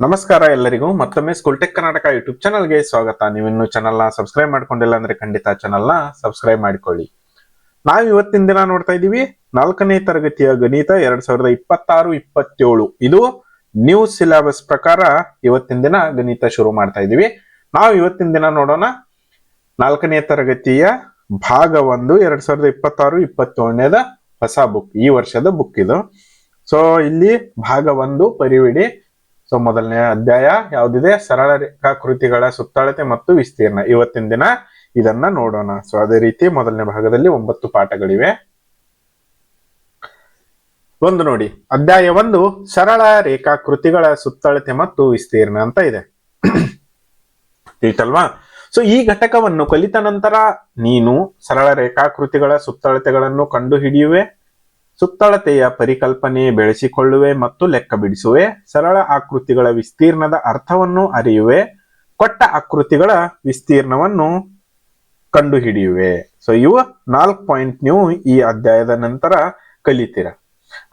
ನಮಸ್ಕಾರ ಎಲ್ಲರಿಗೂ ಮತ್ತೊಮ್ಮೆ ಸ್ಕೂಲ್ ಟೆಕ್ ಕರ್ನಾಟಕ ಯೂಟ್ಯೂಬ್ ಚಾನಲ್ಗೆ ಸ್ವಾಗತ. ನೀವಿನ್ನು ಚಾನಲ್ನ ಸಬ್ಸ್ಕ್ರೈಬ್ ಮಾಡ್ಕೊಂಡಿಲ್ಲ ಅಂದ್ರೆ ಖಂಡಿತ ಚಾನಲ್ನ ಸಬ್ಸ್ಕ್ರೈಬ್ ಮಾಡಿಕೊಳ್ಳಿ. ನಾವು ಇವತ್ತಿನ ದಿನ ನೋಡ್ತಾ ಇದೀವಿ 4ನೇ ತರಗತಿಯ ಗಣಿತ 2026-27. ಇದು ನ್ಯೂ ಸಿಲೆಬಸ್ ಪ್ರಕಾರ ಇವತ್ತಿನ ದಿನ ಗಣಿತ ಶುರು ಮಾಡ್ತಾ ಇದೀವಿ. ನಾವು ಇವತ್ತಿನ ದಿನ ನೋಡೋಣ 4ನೇ ತರಗತಿಯ ಭಾಗ 1 2026-27 ಹೊಸ ಬುಕ್, ಈ ವರ್ಷದ ಬುಕ್ ಇದು. ಸೊ ಇಲ್ಲಿ ಭಾಗ 1 ಪರಿವಿಡಿ. ಸೊ ಮೊದಲನೇ ಅಧ್ಯಾಯ ಯಾವ್ದಿದೆ? ಸರಳ ರೇಖಾಕೃತಿಗಳ ಸುತ್ತಳತೆ ಮತ್ತು ವಿಸ್ತೀರ್ಣ. ಇವತ್ತಿನ ದಿನ ಇದನ್ನ ನೋಡೋಣ. ಸೊ ಅದೇ ರೀತಿ ಮೊದಲನೇ ಭಾಗದಲ್ಲಿ 9 ಪಾಠಗಳಿವೆ. ಒಂದು ನೋಡಿ, ಅಧ್ಯಾಯ 1 ಸರಳ ರೇಖಾಕೃತಿಗಳ ಸುತ್ತಳತೆ ಮತ್ತು ವಿಸ್ತೀರ್ಣ ಅಂತ ಇದೆ. ತಿಳಿತಲ್ವಾ? ಸೊ ಈ ಘಟಕವನ್ನು ಕಲಿತ ನಂತರ ನೀನು ಸರಳ ರೇಖಾಕೃತಿಗಳ ಸುತ್ತಳತೆಗಳನ್ನು ಕಂಡು ಹಿಡಿಯುವೆ, ಸುತ್ತಳತೆಯ ಪರಿಕಲ್ಪನೆ ಬೆಳೆಸಿಕೊಳ್ಳುವೆ ಮತ್ತು ಲೆಕ್ಕ ಬಿಡಿಸುವೆ, ಸರಳ ಆಕೃತಿಗಳ ವಿಸ್ತೀರ್ಣದ ಅರ್ಥವನ್ನು ಅರಿಯುವೆ, ಕೊಟ್ಟ ಆಕೃತಿಗಳ ವಿಸ್ತೀರ್ಣವನ್ನು ಕಂಡುಹಿಡಿಯುವೆ. ಸೊ ಇವು 4 ಪಾಯಿಂಟ್ ನೀವು ಈ ಅಧ್ಯಾಯದ ನಂತರ ಕಲಿತೀರ.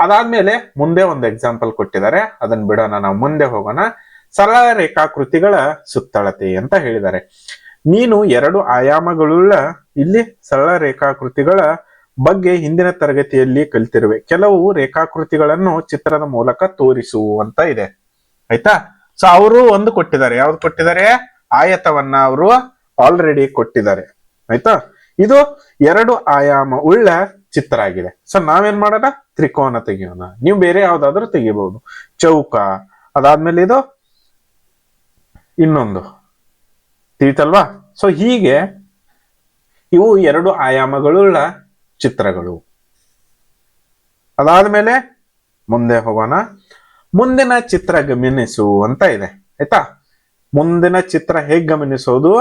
ಅದಾದ್ಮೇಲೆ ಮುಂದೆ ಒಂದು ಎಕ್ಸಾಂಪಲ್ ಕೊಟ್ಟಿದ್ದಾರೆ, ಅದನ್ನ ಬಿಡೋಣ, ನಾವು ಮುಂದೆ ಹೋಗೋಣ. ಸರಳ ರೇಖಾಕೃತಿಗಳ ಸುತ್ತಳತೆ ಅಂತ ಹೇಳಿದ್ದಾರೆ. ನೀನು 2 ಆಯಾಮಗಳುಳ್ಳ ಇಲ್ಲಿ ಸರಳ ರೇಖಾಕೃತಿಗಳ ಬಗ್ಗೆ ಹಿಂದಿನ ತರಗತಿಯಲ್ಲಿ ಕಲಿತಿರುವೆ. ಕೆಲವು ರೇಖಾಕೃತಿಗಳನ್ನು ಚಿತ್ರದ ಮೂಲಕ ತೋರಿಸು ಅಂತ ಇದೆ, ಆಯ್ತಾ? ಸೊ ಅವರು ಒಂದು ಕೊಟ್ಟಿದ್ದಾರೆ, ಯಾವ್ದು ಕೊಟ್ಟಿದ್ದಾರೆ? ಆಯತವನ್ನ ಅವರು ಆಲ್ರೆಡಿ ಕೊಟ್ಟಿದ್ದಾರೆ, ಆಯ್ತಾ? ಇದು 2 ಆಯಾಮ ಉಳ್ಳ ಚಿತ್ರ ಆಗಿದೆ. ಸೊ ನಾವೇನ್ ಮಾಡೋಣ? ತ್ರಿಕೋನ ತೆಗಿಯೋಣ. ನೀವು ಬೇರೆ ಯಾವ್ದಾದ್ರು ತೆಗಿಬಹುದು, ಚೌಕ, ಅದಾದ್ಮೇಲೆ ಇದು ಇನ್ನೊಂದು. ತಿಳಿತಲ್ವಾ? ಸೊ ಹೀಗೆ ಇವು 2 ಆಯಾಮಗಳುಳ್ಳ ಚಿತ್ರಗಳು. ಅದಾದ್ಮೇಲೆ ಮುಂದೆ ಹೋಗೋಣ. ಮುಂದಿನ ಚಿತ್ರ ಗಮನಿಸು ಅಂತ ಇದೆ, ಆಯ್ತಾ? ಮುಂದಿನ ಚಿತ್ರ ಹೇಗ್ ಗಮನಿಸೋದು?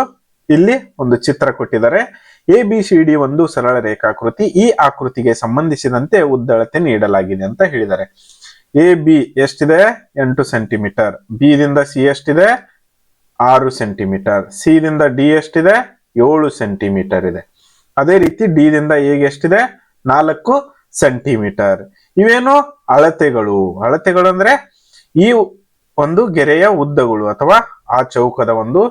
ಇಲ್ಲಿ ಒಂದು ಚಿತ್ರ ಕೊಟ್ಟಿದ್ದಾರೆ. ABCD ಒಂದು ಸರಳ ರೇಖಾಕೃತಿ. ಈ ಆಕೃತಿಗೆ ಸಂಬಂಧಿಸಿದಂತೆ ಉದ್ದಳತೆ ನೀಡಲಾಗಿದೆ ಅಂತ ಹೇಳಿದ್ದಾರೆ. AB ಎಷ್ಟಿದೆ? 8 ಸೆಂಟಿಮೀಟರ್. ಬಿ ದಿಂದ C ಎಷ್ಟಿದೆ? 6 ಸೆಂಟಿಮೀಟರ್. ಸಿ ದಿಂದ D ಎಷ್ಟಿದೆ? 7 ಸೆಂಟಿಮೀಟರ್ ಇದೆ. ಅದೇ ರೀತಿ ಡಿ ದಿಂದ ಎಗೆ ಎಷ್ಟಿದೆ? 4 ಸೆಂಟಿಮೀಟರ್. ಇವೇನು ಅಳತೆಗಳು. ಅಳತೆಗಳು ಅಂದ್ರೆ ಈ ಒಂದು ಗೆರೆಯ ಉದ್ದಗಳು ಅಥವಾ ಆ ಚೌಕದ ಒಂದು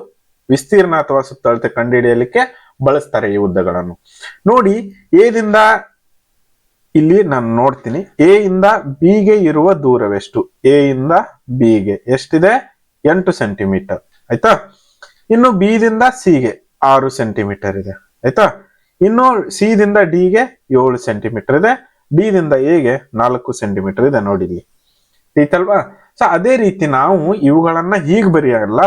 ವಿಸ್ತೀರ್ಣ ಅಥವಾ ಸುತ್ತಳತೆ ಕಂಡುಹಿಡಿಯಲಿಕ್ಕೆ ಬಳಸ್ತಾರೆ ಈ ಉದ್ದಗಳನ್ನು. ನೋಡಿ, ಎ ದಿಂದ ಇಲ್ಲಿ ನಾನು ನೋಡ್ತೀನಿ, ಎ ಇಂದ ಬಿಗೆ ಇರುವ ದೂರವೆಷ್ಟು? ಎ ಇಂದ ಬಿಗೆ ಎಷ್ಟಿದೆ? 8 ಸೆಂಟಿಮೀಟರ್, ಆಯ್ತಾ? ಇನ್ನು ಬಿ ದಿಂದ ಸಿಗೆ 6 ಸೆಂಟಿಮೀಟರ್ ಇದೆ, ಆಯ್ತಾ? ಇನ್ನು ಸಿ ದಿಂದ ಡಿಗೆ 7 ಸೆಂಟಿಮೀಟರ್ ಇದೆ. ಡಿ ದಿಂದ ಎಗೆ 4 ಸೆಂಟಿಮೀಟರ್ ಇದೆ. ನೋಡಿ ಇಲ್ಲಿ, ಐತಲ್ವಾ? ಸೊ ಅದೇ ರೀತಿ ನಾವು ಇವುಗಳನ್ನ ಹೀಗೆ ಬರೆಯಲ್ಲ.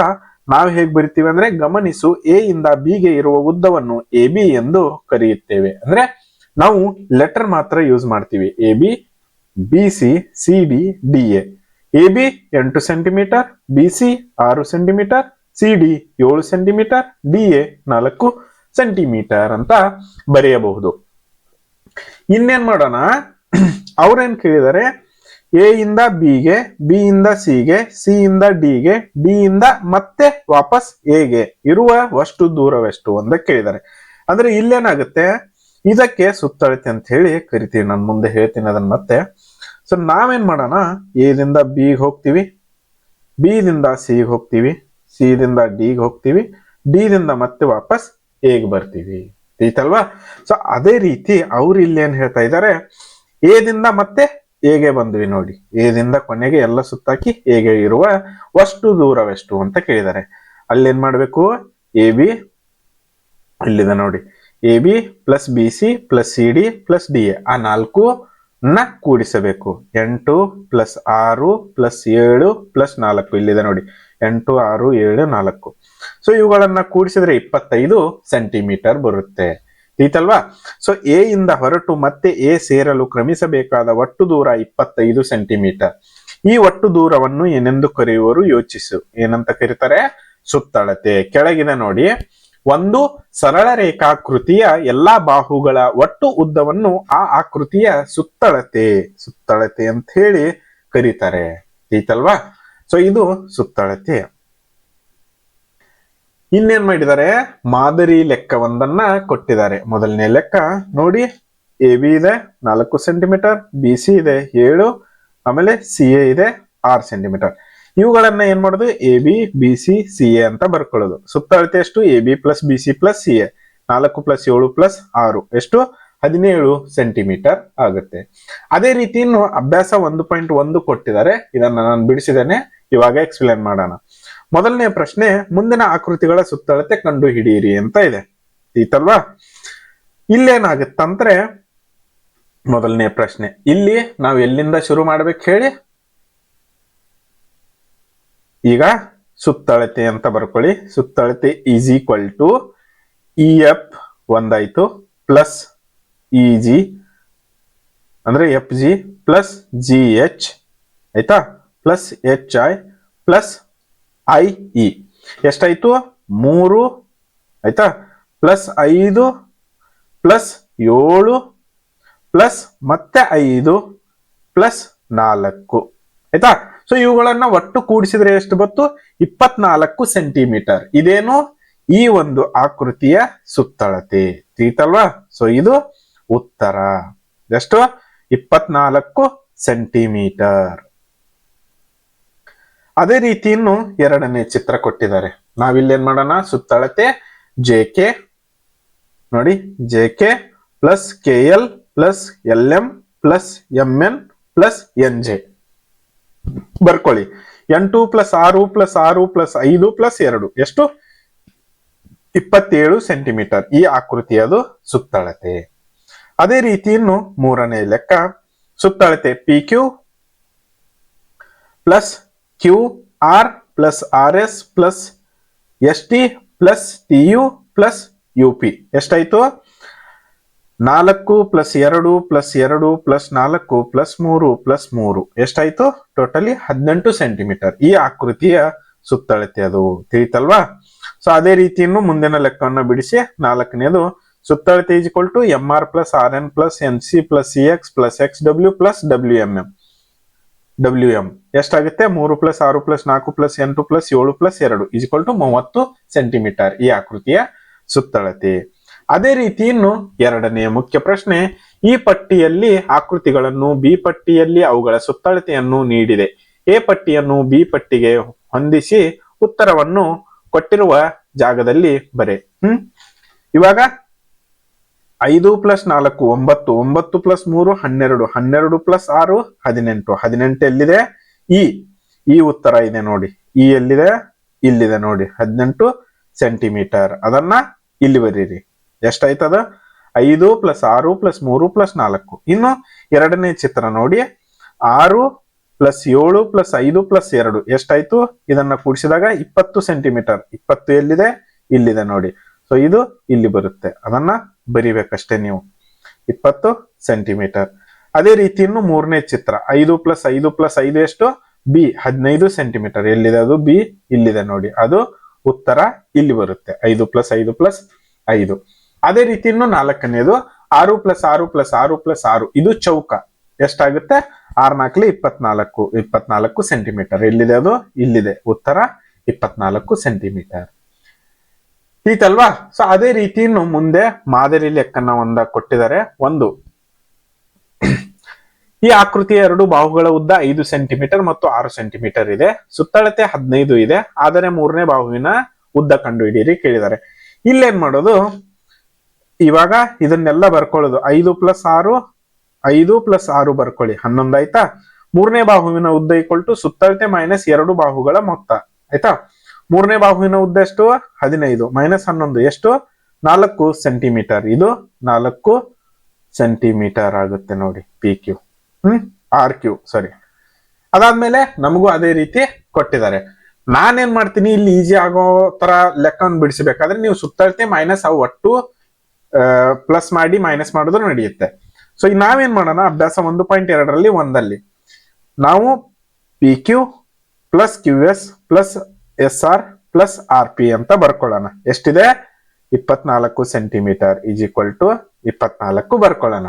ನಾವು ಹೇಗ್ ಬರಿತೀವಿ ಅಂದ್ರೆ, ಗಮನಿಸು, ಎ ಇಂದ ಬಿಗೆ ಇರುವ ಉದ್ದವನ್ನು AB ಎಂದು ಕರೆಯುತ್ತೇವೆ. ಅಂದ್ರೆ ನಾವು ಲೆಟರ್ ಮಾತ್ರ ಯೂಸ್ ಮಾಡ್ತೀವಿ. AB, BC, CD, DA. AB 8 centimetre, BC 6 centimetre, CD 7 centimetre, DA 4 centimetre ಅಂತ ಬರೆಯಬಹುದು. ಇನ್ನೇನ್ ಮಾಡೋಣ? ಅವ್ರೇನ್ ಕೇಳಿದರೆ, ಎ ಇಂದ ಬಿಗೆ, ಬಿ ಇಂದ ಸಿಗೆ, ಸಿ ಇಂದ ಡಿಗೆ, ಡಿ ಇಂದ ಮತ್ತೆ ವಾಪಸ್ ಎಗೆ ಇರುವ ಅಷ್ಟು ದೂರವೆಷ್ಟು ಅಂತ ಕೇಳಿದ್ದಾರೆ. ಅಂದ್ರೆ ಇಲ್ಲೇನಾಗುತ್ತೆ, ಇದಕ್ಕೆ ಸುತ್ತಳತೆ ಅಂತ ಹೇಳಿ ಕರಿತೀವಿ. ನಾನು ಮುಂದೆ ಹೇಳ್ತೀನಿ ಅದನ್ನ ಮತ್ತೆ. ಸೊ ನಾವೇನ್ ಮಾಡೋಣ? ಎ ದಿಂದ ಬಿಗೆ ಹೋಗ್ತೀವಿ, ಬಿ ದಿಂದ ಸಿಗೆ ಹೋಗ್ತೀವಿ, ಸಿ ದಿಂದ ಡಿಗೆ ಹೋಗ್ತೀವಿ, ಡಿ ದಿಂದ ಮತ್ತೆ ವಾಪಸ್ ಹೇಗ್ ಬರ್ತೀವಿ, ಐತಲ್ವಾ? ಸೊ ಅದೇ ರೀತಿ ಅವ್ರು ಇಲ್ಲಿ ಏನ್ ಹೇಳ್ತಾ ಇದ್ದಾರೆ, ಎ ದಿಂದ ಮತ್ತೆ ಹೇಗೆ ಬಂದ್ವಿ ನೋಡಿ. ಎ ದಿಂದ ಕೊನೆಗೆ ಎಲ್ಲ ಸುತ್ತಾಕಿ ಹೇಗೆ ಇರುವ ಅಷ್ಟು ದೂರವೆಷ್ಟು ಅಂತ ಕೇಳಿದ್ದಾರೆ. ಅಲ್ಲಿ ಏನ್ ಮಾಡ್ಬೇಕು? ಎ ಬಿ ಇಲ್ಲಿದೆ ನೋಡಿ, A B plus B C plus C D plus D A, ಆ 4 ಕೂಡಿಸಬೇಕು. 8 ಪ್ಲಸ್ 6 ಪ್ಲಸ್ 7 ಪ್ಲಸ್ 4 ಇಲ್ಲಿದೆ ನೋಡಿ, 8 6 7 4. ಸೊ ಇವುಗಳನ್ನ ಕೂಡಿಸಿದ್ರೆ 25 ಸೆಂಟಿಮೀಟರ್ ಬರುತ್ತೆ, ಐತಲ್ವಾ? ಸೊ ಎ ಇಂದ ಹೊರಟು ಮತ್ತೆ ಎ ಸೇರಲು ಕ್ರಮಿಸಬೇಕಾದ ಒಟ್ಟು ದೂರ 25 ಸೆಂಟಿಮೀಟರ್. ಈ ಒಟ್ಟು ದೂರವನ್ನು ಏನೆಂದು ಕರೆಯುವರು? ಯೋಚಿಸು. ಏನಂತ ಕರೀತಾರೆ? ಸುತ್ತಳತೆ. ಕೆಳಗಿದೆ ನೋಡಿ, ಒಂದು ಸರಳ ರೇಖಾಕೃತಿಯ ಎಲ್ಲಾ ಬಾಹುಗಳ ಒಟ್ಟು ಉದ್ದವನ್ನು ಆ ಆಕೃತಿಯ ಸುತ್ತಳತೆ ಅಂತ ಹೇಳಿ ಕರೀತಾರೆ, ಐತಲ್ವಾ? ಸೊ ಇದು ಸುತ್ತಳತೆ. ಇನ್ನೇನ್ ಮಾಡಿದ್ದಾರೆ? ಮಾದರಿ ಲೆಕ್ಕವೊಂದನ್ನ ಕೊಟ್ಟಿದ್ದಾರೆ. ಮೊದಲನೇ ಲೆಕ್ಕ ನೋಡಿ, ಎ ಬಿ ಇದೆ 4 ಸೆಂಟಿಮೀಟರ್, ಬಿ ಸಿ ಇದೆ 7, ಆಮೇಲೆ ಸಿ ಎ ಇದೆ 6 ಸೆಂಟಿಮೀಟರ್. ಇವುಗಳನ್ನ ಏನ್ ಮಾಡೋದು A B B C C A ಅಂತ ಬರ್ಕೊಳ್ಳೋದು. ಸುತ್ತಳತೆ ಎಷ್ಟು A B plus B C plus C A 4 + 7 + 6 ಎಷ್ಟು 17 ಸೆಂಟಿಮೀಟರ್ ಆಗುತ್ತೆ. ಅದೇ ರೀತಿ ಇನ್ನು ಅಭ್ಯಾಸ 1.1 ಕೊಟ್ಟಿದ್ದಾರೆ, ಇದನ್ನ ನಾನು ಬಿಡಿಸಿದ್ದೇನೆ, ಇವಾಗ ಎಕ್ಸ್ಪ್ಲೇನ್ ಮಾಡೋಣ. ಮೊದಲನೇ ಪ್ರಶ್ನೆ, ಮುಂದಿನ ಆಕೃತಿಗಳ ಸುತ್ತಳತೆ ಕಂಡು ಹಿಡಿಯಿರಿ ಅಂತ ಇದೆ. ಈತಲ್ವಾ? ಇಲ್ಲೇನಾಗುತ್ತಂದ್ರೆ ಮೊದಲನೇ ಪ್ರಶ್ನೆ, ಇಲ್ಲಿ ನಾವು ಎಲ್ಲಿಂದ ಶುರು ಮಾಡ್ಬೇಕು ಹೇಳಿ? ಈಗ ಸುತ್ತಳತೆ ಅಂತ ಬರ್ಕೊಳ್ಳಿ. ಸುತ್ತಳತೆ is equal to E F ಒಂದಾಯ್ತು ಪ್ಲಸ್ ಇ ಜಿ ಅಂದ್ರೆ F G plus G H ಆಯ್ತಾ, plus H I plus I E ಎಷ್ಟಾಯ್ತು 3 ಆಯ್ತಾ, ಪ್ಲಸ್ 5 ಪ್ಲಸ್ 7 ಪ್ಲಸ್ ಮತ್ತೆ 5 ಪ್ಲಸ್ 4 ಆಯ್ತಾ. ಸೊ ಇವುಗಳನ್ನ ಒಟ್ಟು ಕೂಡಿಸಿದ್ರೆ ಎಷ್ಟು ಬಂತು? 24 ಸೆಂಟಿಮೀಟರ್. ಇದೇನು ಈ ಒಂದು ಆಕೃತಿಯ ಸುತ್ತಳತೆ ತಿಳಿತಲ್ವಾ? ಸೊ ಇದು ಉತ್ತರ. ಎಷ್ಟು? 24 ಸೆಂಟಿಮೀಟರ್. ಅದೇ ರೀತಿ ಇನ್ನು ಎರಡನೇ ಚಿತ್ರ ಕೊಟ್ಟಿದ್ದಾರೆ. ನಾವಿಲ್ಲೇನ್ ಮಾಡೋಣ? ಸುತ್ತಳತೆ ಜೆ ಕೆ ನೋಡಿ, J K plus K L plus L M plus M N plus N J ಬರ್ಕೊಳ್ಳಿ. 8 + 6 + 6 + 5 + 2 ಎಷ್ಟು? 27 ಸೆಂಟಿಮೀಟರ್. ಈ ಆಕೃತಿಯದು ಸುತ್ತಳತೆ. ಅದೇ ರೀತಿ ಇನ್ನು ಮೂರನೇ ಲೆಕ್ಕ, ಸುತ್ತಳತೆ P Q plus Q R plus R S plus S T plus T U plus U P ಎಷ್ಟಾಯ್ತು? 4 + 2 + 2 + 4 + 3 + 3 ಎಷ್ಟಾಯ್ತು? Totally 18 centimetre. ಈ ಆಕೃತಿಯ ಸುತ್ತಳತೆ ಅದು ತಿಳಿತಲ್ವಾ? ಸೊ ಅದೇ ರೀತಿ ಇನ್ನು ಮುಂದಿನ ಲೆಕ್ಕವನ್ನು ಬಿಡಿಸಿ. ನಾಲ್ಕನೇದು, ಸುತ್ತಳತೆ is equal to M R plus R N plus N C plus C X plus X W plus W M M ಎಷ್ಟಾಗುತ್ತೆ? 3 + 6 + 4 + 8 + 7 + 2 ಈಸ್ ಈಕ್ವಲ್ ಟು 30 ಸೆಂಟಿಮೀಟರ್. ಈ ಆಕೃತಿಯ ಸುತ್ತಳತೆ. ಅದೇ ರೀತಿ ಇನ್ನು ಎರಡನೆಯ ಮುಖ್ಯ ಪ್ರಶ್ನೆ, ಈ ಪಟ್ಟಿಯಲ್ಲಿ ಆಕೃತಿಗಳನ್ನು ಬಿ ಪಟ್ಟಿಯಲ್ಲಿ ಅವುಗಳ ಸುತ್ತಳತೆಯನ್ನು ನೀಡಿದೆ. ಎ ಪಟ್ಟಿಯನ್ನು ಬಿ ಪಟ್ಟಿಗೆ ಹೊಂದಿಸಿ ಉತ್ತರವನ್ನು ಕೊಟ್ಟಿರುವ ಜಾಗದಲ್ಲಿ ಬರೆ. ಇವಾಗ 5 + 4 9 9 + 3 12 12 + 6 18 18 ಎಲ್ಲಿದೆ? ಈ ಉತ್ತರ ಇದೆ ನೋಡಿ. ಈ ಎಲ್ಲಿದೆ? ಇಲ್ಲಿದೆ ನೋಡಿ, 18 ಸೆಂಟಿಮೀಟರ್. ಅದನ್ನ ಇಲ್ಲಿ ಬರೀರಿ. ಎಷ್ಟಾಯ್ತದ? 5 + 6 + 3 + 4. ಇನ್ನು ಎರಡನೇ ಚಿತ್ರ ನೋಡಿ, 6 + 7 + 5 + 2 ಎಷ್ಟಾಯ್ತು? ಇದನ್ನ ಕೂಡಿಸಿದಾಗ 20 ಸೆಂಟಿಮೀಟರ್. 20 ಎಲ್ಲಿದೆ? ಇಲ್ಲಿದೆ ನೋಡಿ. ಸೊ ಇದು ಇಲ್ಲಿ ಬರುತ್ತೆ, ಅದನ್ನ ಬರಿಬೇಕಷ್ಟೇ ನೀವು, 20 ಸೆಂಟಿಮೀಟರ್. ಅದೇ ರೀತಿ ಇನ್ನು ಮೂರನೇ ಚಿತ್ರ, 5 + 5 + 5 ಎಷ್ಟು? B 15 centimetre. ಎಲ್ಲಿದೆ ಅದು? ಬಿ ಇಲ್ಲಿದೆ ನೋಡಿ. ಅದು ಉತ್ತರ ಇಲ್ಲಿ ಬರುತ್ತೆ, 5 + 5 + 5. ಅದೇ ರೀತಿ ಇನ್ನು ನಾಲ್ಕನೇದು, 6 + 6 + 6 + 6 ಇದು ಚೌಕ. ಎಷ್ಟಾಗುತ್ತೆ? 6 × 4 = 24 24 ಸೆಂಟಿಮೀಟರ್. ಎಲ್ಲಿದೆ ಅದು? ಇಲ್ಲಿದೆ. ಉತ್ತರ 24 ಸೆಂಟಿಮೀಟರ್. ಈತಲ್ವಾ? ಸೊ ಅದೇ ರೀತಿ ಇನ್ನು ಮುಂದೆ ಮಾದರಿ ಲೆಕ್ಕನ ಕೊಟ್ಟಿದ್ದಾರೆ. ಒಂದು, ಈ ಆಕೃತಿಯ ಎರಡು ಬಾಹುಗಳ ಉದ್ದ 5 ಸೆಂಟಿಮೀಟರ್ ಮತ್ತು 6 ಸೆಂಟಿಮೀಟರ್ ಇದೆ. ಸುತ್ತಳತೆ 15 ಇದೆ. ಆದರೆ ಮೂರನೇ ಬಾಹುವಿನ ಉದ್ದ ಕಂಡು ಹಿಡಿಯಿರಿ ಕೇಳಿದ್ದಾರೆ. ಇಲ್ಲೇನ್ ಮಾಡೋದು? ಇವಾಗ ಇದನ್ನೆಲ್ಲ ಬರ್ಕೊಳ್ಳೋದು. 5 + 6 5 + 6 ಬರ್ಕೊಳ್ಳಿ, 11 ಆಯ್ತಾ. ಮೂರನೇ ಬಾಹುವಿನ ಉದ್ದ = ಸುತ್ತಳತೆ ಮೈನಸ್ 2 ಬಾಹುಗಳ ಮೊತ್ತ ಆಯ್ತಾ. ಮೂರನೇ ಬಾಹುವಿನ ಉದ್ದ ಎಷ್ಟು? 15 ಮೈನಸ್ 11 ಎಷ್ಟು? 4 ಸೆಂಟಿಮೀಟರ್. ಇದು 4 ಸೆಂಟಿಮೀಟರ್ ಆಗುತ್ತೆ ನೋಡಿ, P Q R Q sorry. ಅದಾದ್ಮೇಲೆ ನಮಗೂ ಅದೇ ರೀತಿ ಕೊಟ್ಟಿದ್ದಾರೆ. ನಾನೇನ್ ಮಾಡ್ತೀನಿ, ಇಲ್ಲಿ ಈಜಿ ಆಗೋ ತರ ಲೆಕ್ಕವನ್ನು ಬಿಡಿಸಬೇಕಾದ್ರೆ ನೀವು ಸುತ್ತಳತೆ ಮೈನಸ್ ಅವು ಒಟ್ಟು ಪ್ಲಸ್ ಮಾಡಿ ಮೈನಸ್ ಮಾಡಿದ್ರು ನಡೆಯುತ್ತೆ. ಸೊ ನಾವೇನ್ ಮಾಡೋಣ, ಅಭ್ಯಾಸ 1.2ರಲ್ಲಿ ಒಂದಲ್ಲಿ ನಾವು P Q plus Q S plus S R plus R P ಅಂತ ಬರ್ಕೊಳ್ಳೋಣ. ಎಷ್ಟಿದೆ? 24 ಸೆಂಟಿಮೀಟರ್ ಈಸ್ ಈಕ್ವಲ್ ಟು 24 ಬರ್ಕೊಳ್ಳೋಣ.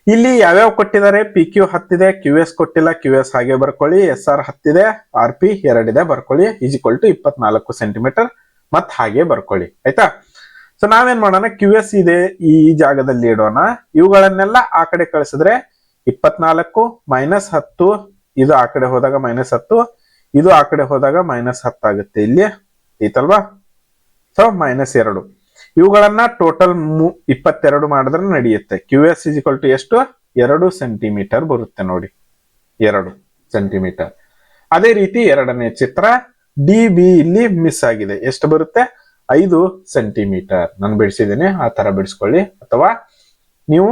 ಇಲ್ಲಿ ಯಾವ್ಯಾವ ಕೊಟ್ಟಿದ್ದಾರೆ? ಪಿ ಕ್ಯೂ 10 ಇದೆ, ಕ್ಯೂ ಎಸ್ ಕೊಟ್ಟಿಲ್ಲ, ಕ್ಯೂ ಎಸ್ ಹಾಗೆ ಬರ್ಕೊಳ್ಳಿ. ಎಸ್ ಆರ್ 10 ಇದೆ, ಆರ್ ಪಿ 2 ಇದೆ ಬರ್ಕೊಳ್ಳಿ. ಈಸ್ ಈಕ್ವಲ್ ಟು 24 ಸೆಂಟಿಮೀಟರ್ ಮತ್ ಹಾಗೆ ಬರ್ಕೊಳ್ಳಿ ಆಯ್ತಾ. ಸೊ ನಾವೇನ್ ಮಾಡೋಣ, ಕ್ಯೂ ಎಸ್ ಇದೆ ಈ ಜಾಗದಲ್ಲಿ ಇಡೋಣ. ಇವುಗಳನ್ನೆಲ್ಲ ಆ ಕಡೆ ಕಳಿಸಿದ್ರೆ 24 ಮೈನಸ್ 10 ಇದು ಆ ಕಡೆ ಹೋದಾಗ -10, ಇದು ಆ ಕಡೆ ಹೋದಾಗ -10 ಆಗುತ್ತೆ ಇಲ್ಲಿ ಐತಲ್ವಾ. ಸೊ -2 ಇವುಗಳನ್ನ ಟೋಟಲ್ 22 ಮಾಡಿದ್ರೆ ನಡೆಯುತ್ತೆ. QS ಎಷ್ಟು 2 ಸೆಂಟಿಮೀಟರ್ ಬರುತ್ತೆ ನೋಡಿ, 2 ಸೆಂಟಿಮೀಟರ್. ಅದೇ ರೀತಿ ಎರಡನೇ ಚಿತ್ರ DB ಇಲ್ಲಿ ಮಿಸ್ ಆಗಿದೆ. ಎಷ್ಟು ಬರುತ್ತೆ 5 ಸೆಂಟಿಮೀಟರ್. ನಾನು ಬಿಡಿಸಿದ್ದೇನೆ, ಆ ತರ ಬಿಡಿಸ್ಕೊಳ್ಳಿ. ಅಥವಾ ನೀವು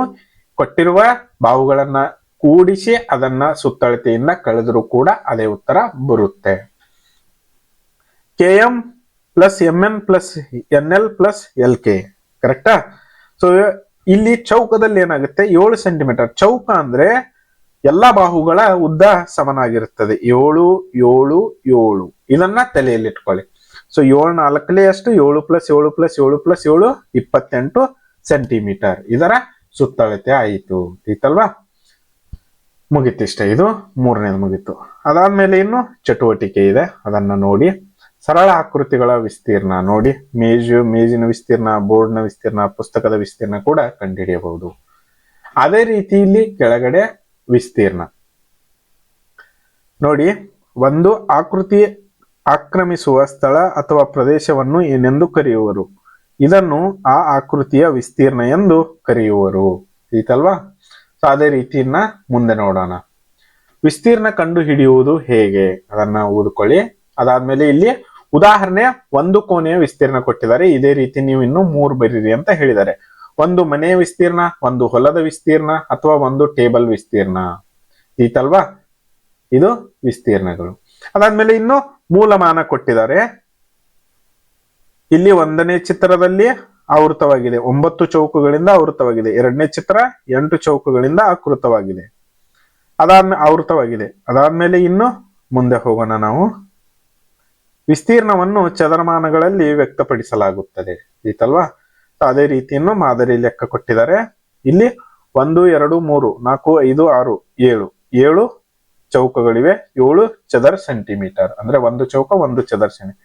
ಕೊಟ್ಟಿರುವ ಬಾಹುಗಳನ್ನ ಕೂಡಿಸಿ ಅದನ್ನ ಸುತ್ತಳತೆಯಿಂದ ಕಳೆದರೂ ಕೂಡ ಅದೇ ಉತ್ತರ ಬರುತ್ತೆ. KM + MN + NL + LK ಕರೆಕ್ಟಾ. ಸೊ ಇಲ್ಲಿ ಚೌಕದಲ್ಲಿ ಏನಾಗುತ್ತೆ 7 ಸೆಂಟಿಮೀಟರ್. ಚೌಕ ಅಂದ್ರೆ ಎಲ್ಲಾ ಬಾಹುಗಳ ಉದ್ದ ಸಮನಾಗಿರುತ್ತದೆ. 7 7 7 ಇದನ್ನ ತಲೆಯಲ್ಲಿ ಇಟ್ಕೊಳ್ಳಿ. ಸೊ 7 4 ಎಷ್ಟು 7 + 7 + 7 + 7 28 ಸೆಂಟಿಮೀಟರ್ ಇದರ ಸುತ್ತಳತೆ ಆಯಿತು. ಐತಲ್ವಾ, ಮುಗಿತಿಷ್ಟೇ. ಇದು ಮೂರನೇದು ಮುಗಿತು. ಅದಾದ್ಮೇಲೆ ಇನ್ನು ಚಟುವಟಿಕೆ ಇದೆ, ಅದನ್ನ ನೋಡಿ. ಸರಳ ಆಕೃತಿಗಳ ವಿಸ್ತೀರ್ಣ ನೋಡಿ. ಮೇಜಿನ ವಿಸ್ತೀರ್ಣ, ಬೋರ್ಡ್ನ ವಿಸ್ತೀರ್ಣ, ಪುಸ್ತಕದ ವಿಸ್ತೀರ್ಣ ಕೂಡ ಕಂಡುಹಿಡಿಯಬಹುದು. ಅದೇ ರೀತಿ ಇಲ್ಲಿ ಕೆಳಗಡೆ ವಿಸ್ತೀರ್ಣ ನೋಡಿ. ಒಂದು ಆಕೃತಿ ಆಕ್ರಮಿಸುವ ಸ್ಥಳ ಅಥವಾ ಪ್ರದೇಶವನ್ನು ಏನೆಂದು ಕರೆಯುವರು? ಇದನ್ನು ಆ ಆಕೃತಿಯ ವಿಸ್ತೀರ್ಣ ಎಂದು ಕರೆಯುವರು. ಐತಲ್ವಾ. ಸೊ ಅದೇ ರೀತಿಯನ್ನ ಮುಂದೆ ನೋಡೋಣ. ವಿಸ್ತೀರ್ಣ ಕಂಡು ಹಿಡಿಯುವುದು ಹೇಗೆ ಅದನ್ನ ಓದ್ಕೊಳ್ಳಿ. ಅದಾದ್ಮೇಲೆ ಇಲ್ಲಿ ಉದಾಹರಣೆ ಒಂದು ಕೋಣೆಯ ವಿಸ್ತೀರ್ಣ ಕೊಟ್ಟಿದ್ದಾರೆ. ಇದೇ ರೀತಿ ನೀವು ಇನ್ನು 3 ಬರೀರಿ ಅಂತ ಹೇಳಿದ್ದಾರೆ. ಒಂದು ಮನೆಯ ವಿಸ್ತೀರ್ಣ, ಒಂದು ಹೊಲದ ವಿಸ್ತೀರ್ಣ, ಅಥವಾ ಒಂದು ಟೇಬಲ್ ವಿಸ್ತೀರ್ಣ. ಈತಲ್ವಾ, ಇದು ವಿಸ್ತೀರ್ಣಗಳು. ಅದಾದ್ಮೇಲೆ ಇನ್ನು ಮೂಲಮಾನ ಕೊಟ್ಟಿದ್ದಾರೆ. ಇಲ್ಲಿ 1ನೇ ಚಿತ್ರದಲ್ಲಿ ಆವೃತವಾಗಿದೆ, 9 ಚೌಕಗಳಿಂದ ಆವೃತವಾಗಿದೆ. 2ನೇ ಚಿತ್ರ 8 ಚೌಕಗಳಿಂದ ಆಕೃತವಾಗಿದೆ, ಆವೃತವಾಗಿದೆ. ಅದಾದ್ಮೇಲೆ ಇನ್ನು ಮುಂದೆ ಹೋಗೋಣ ನಾವು. ವಿಸ್ತೀರ್ಣವನ್ನು ಚದರಮಾನಗಳಲ್ಲಿ ವ್ಯಕ್ತಪಡಿಸಲಾಗುತ್ತದೆ. ಐತಲ್ವಾ. ಅದೇ ರೀತಿಯನ್ನು ಮಾದರಿ ಲೆಕ್ಕ ಕೊಟ್ಟಿದ್ದಾರೆ. ಇಲ್ಲಿ 1 2 3 4 5 6 7 7 ಚೌಕಗಳಿವೆ. 7 ಚದರ ಸೆಂಟಿಮೀಟರ್ ಅಂದ್ರೆ 1 ಚೌಕ 1 ಚದರ ಸೆಂಟಿ.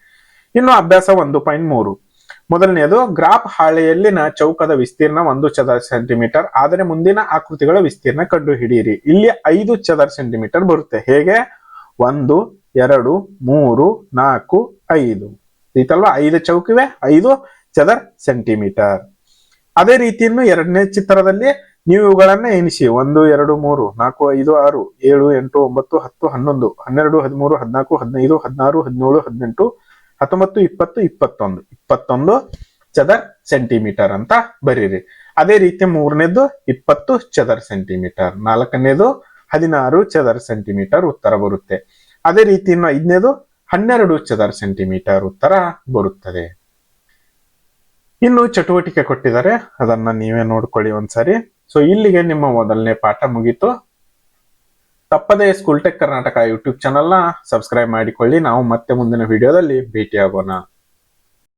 ಇನ್ನು ಅಭ್ಯಾಸ 1.3. ಮೊದಲನೆಯದು ಗ್ರಾಫ್ ಹಾಳೆಯಲ್ಲಿನ ಚೌಕದ ವಿಸ್ತೀರ್ಣ 1 ಚದರ ಸೆಂಟಿಮೀಟರ್ ಆದರೆ ಮುಂದಿನ ಆಕೃತಿಗಳ ವಿಸ್ತೀರ್ಣ ಕಂಡು ಹಿಡಿಯಿರಿ. ಇಲ್ಲಿ 5 ಚದರ ಸೆಂಟಿಮೀಟರ್ ಬರುತ್ತೆ. ಹೇಗೆ? 1 2 3 4 5 ಐತಲ್ವಾ. 5 ಚೌಕಿವೆ, 5 ಚದರ ಸೆಂಟಿಮೀಟರ್. ಅದೇ ರೀತಿ ಇನ್ನು 2ನೇ ಚಿತ್ರದಲ್ಲಿ ನೀವು ಇವುಗಳನ್ನ ಎಣಿಸಿ. 1 2 3 4 5 6 7 8 9 10 11 12 13 14 15 16 17 18 19 20 21 21 ಚದರ ಸೆಂಟಿಮೀಟರ್ ಅಂತ ಬರೀರಿ. ಅದೇ ರೀತಿ 3ನೇದು 20 ಚದರ ಸೆಂಟಿಮೀಟರ್, 4ನೇದು 16 ಚದರ ಸೆಂಟಿಮೀಟರ್ ಉತ್ತರ ಬರುತ್ತೆ. ಅದೇ ರೀತಿ ಇನ್ನು 5ನೇದು 12 ಚದರ ಸೆಂಟಿಮೀಟರ್ ಉತ್ತರ ಬರುತ್ತದೆ. ಇನ್ನು ಚಟುವಟಿಕೆ ಕೊಟ್ಟಿದ್ದಾರೆ, ಅದನ್ನ ನೀವೇ ನೋಡ್ಕೊಳ್ಳಿ ಒಂದ್ಸರಿ. ಸೊ ಇಲ್ಲಿಗೆ ನಿಮ್ಮ ಮೊದಲನೇ ಪಾಠ ಮುಗೀತು. ತಪ್ಪದೇ ಸ್ಕೂಲ್ ಟೆಕ್ ಕರ್ನಾಟಕ ಯೂಟ್ಯೂಬ್ ಚಾನಲ್ನ ಸಬ್ಸ್ಕ್ರೈಬ್ ಮಾಡಿಕೊಳ್ಳಿ. ನಾವು ಮತ್ತೆ ಮುಂದಿನ ವಿಡಿಯೋದಲ್ಲಿ ಭೇಟಿಯಾಗೋಣ.